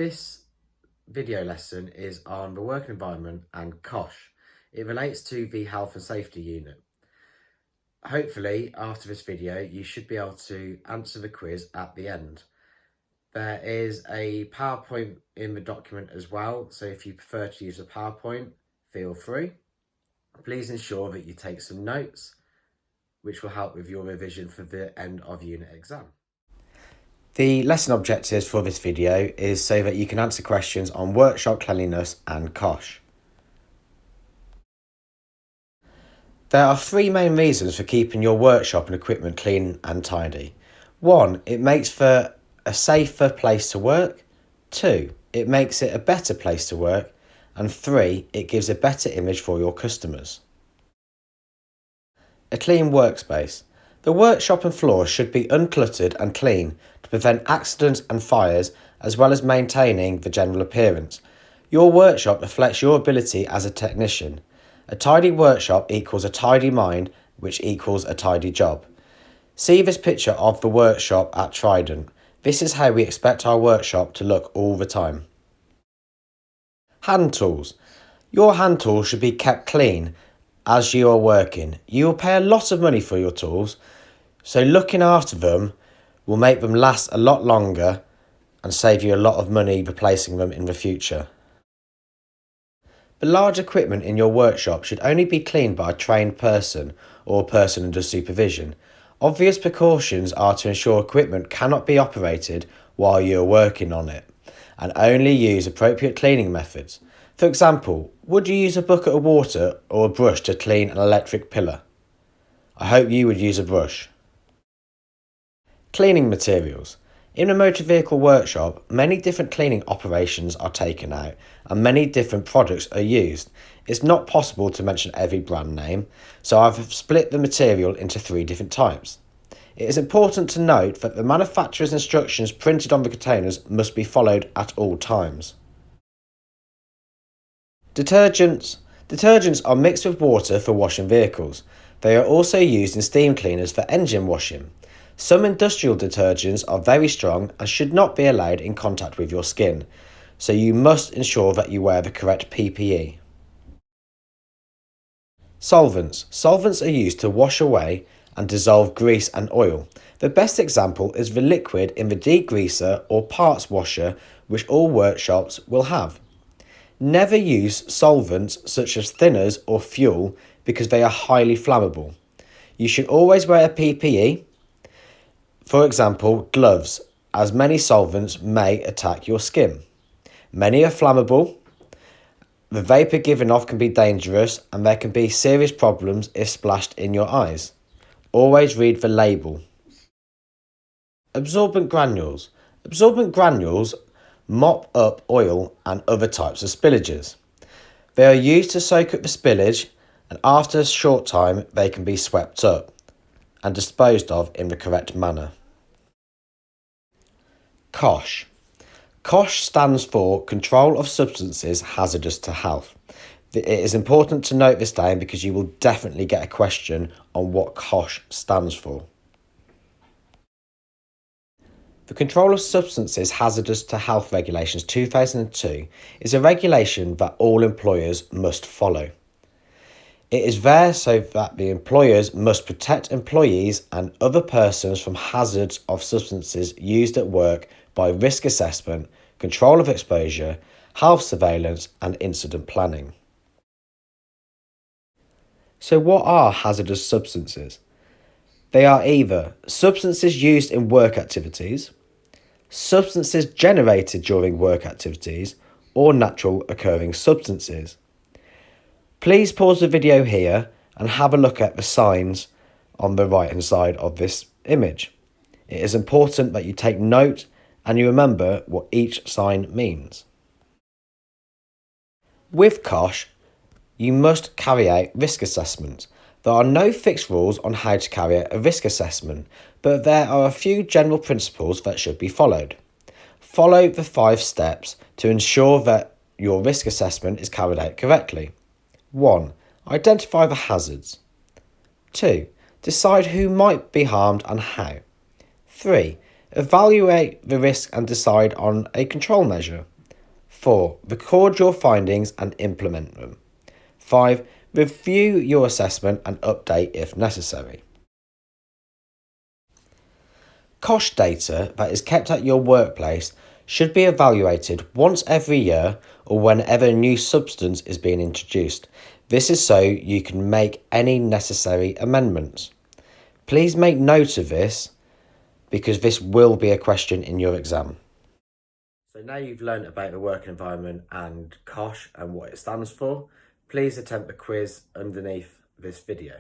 This video lesson is on the work environment and COSHH. It relates to the health and safety unit. Hopefully, after this video, you should be able to answer the quiz at the end. There is a PowerPoint in the document as well, so if you prefer to use a PowerPoint, feel free. Please ensure that you take some notes, which will help with your revision for the end of unit exam. The lesson objectives for this video is so that you can answer questions on workshop cleanliness and COSHH. There are three main reasons for keeping your workshop and equipment clean and tidy. 1. It makes for a safer place to work. 2. It makes it a better place to work. And 3. It gives a better image for your customers. A clean workspace. The workshop and floor should be uncluttered and clean to prevent accidents and fires, as well as maintaining the general appearance. Your workshop reflects your ability as a technician. A tidy workshop equals a tidy mind, which equals a tidy job. See this picture of the workshop at Trident. This is how we expect our workshop to look all the time. Hand tools. Your hand tools should be kept clean as you are working. You will pay a lot of money for your tools, so looking after them will make them last a lot longer and save you a lot of money replacing them in the future. The large equipment in your workshop should only be cleaned by a trained person or a person under supervision. Obvious precautions are to ensure equipment cannot be operated while you are working on it, and only use appropriate cleaning methods. For example, would you use a bucket of water or a brush to clean an electric pillar? I hope you would use a brush. Cleaning materials. In a motor vehicle workshop, many different cleaning operations are taken out and many different products are used. It's not possible to mention every brand name, so I've split the material into 3 different types. It is important to note that the manufacturer's instructions printed on the containers must be followed at all times. Detergents. Detergents are mixed with water for washing vehicles. They are also used in steam cleaners for engine washing. Some industrial detergents are very strong and should not be allowed in contact with your skin, so you must ensure that you wear the correct PPE. Solvents. Solvents are used to wash away and dissolve grease and oil. The best example is the liquid in the degreaser or parts washer, which all workshops will have. Never use solvents such as thinners or fuel because they are highly flammable. You should always wear a PPE. For example, gloves, as many solvents may attack your skin. Many are flammable. The vapour given off can be dangerous and there can be serious problems if splashed in your eyes. Always read the label. Absorbent granules. Absorbent granules mop up oil and other types of spillages. They are used to soak up the spillage, and after a short time they can be swept up and disposed of in the correct manner. COSHH. COSHH stands for Control of Substances Hazardous to Health. It is important to note this down because you will definitely get a question on what COSHH stands for. The Control of Substances Hazardous to Health Regulations 2002 is a regulation that all employers must follow. It is there so that the employers must protect employees and other persons from hazards of substances used at work by risk assessment, control of exposure, health surveillance and incident planning. So what are hazardous substances? They are either substances used in work activities, substances generated during work activities, or natural occurring substances. Please pause the video here and have a look at the signs on the right hand side of this image. It is important that you take note and you remember what each sign means. With COSHH, you must carry out risk assessments. There are no fixed rules on how to carry out a risk assessment, but there are a few general principles that should be followed. Follow the 5 steps to ensure that your risk assessment is carried out correctly. 1. Identify the hazards. 2. Decide who might be harmed and how. 3. Evaluate the risk and decide on a control measure. 4. Record your findings and implement them. 5. Review your assessment and update if necessary. COSHH data that is kept at your workplace should be evaluated once every year or whenever a new substance is being introduced. This is so you can make any necessary amendments. Please make note of this because this will be a question in your exam. So now you've learned about the work environment and COSHH and what it stands for, please attempt the quiz underneath this video.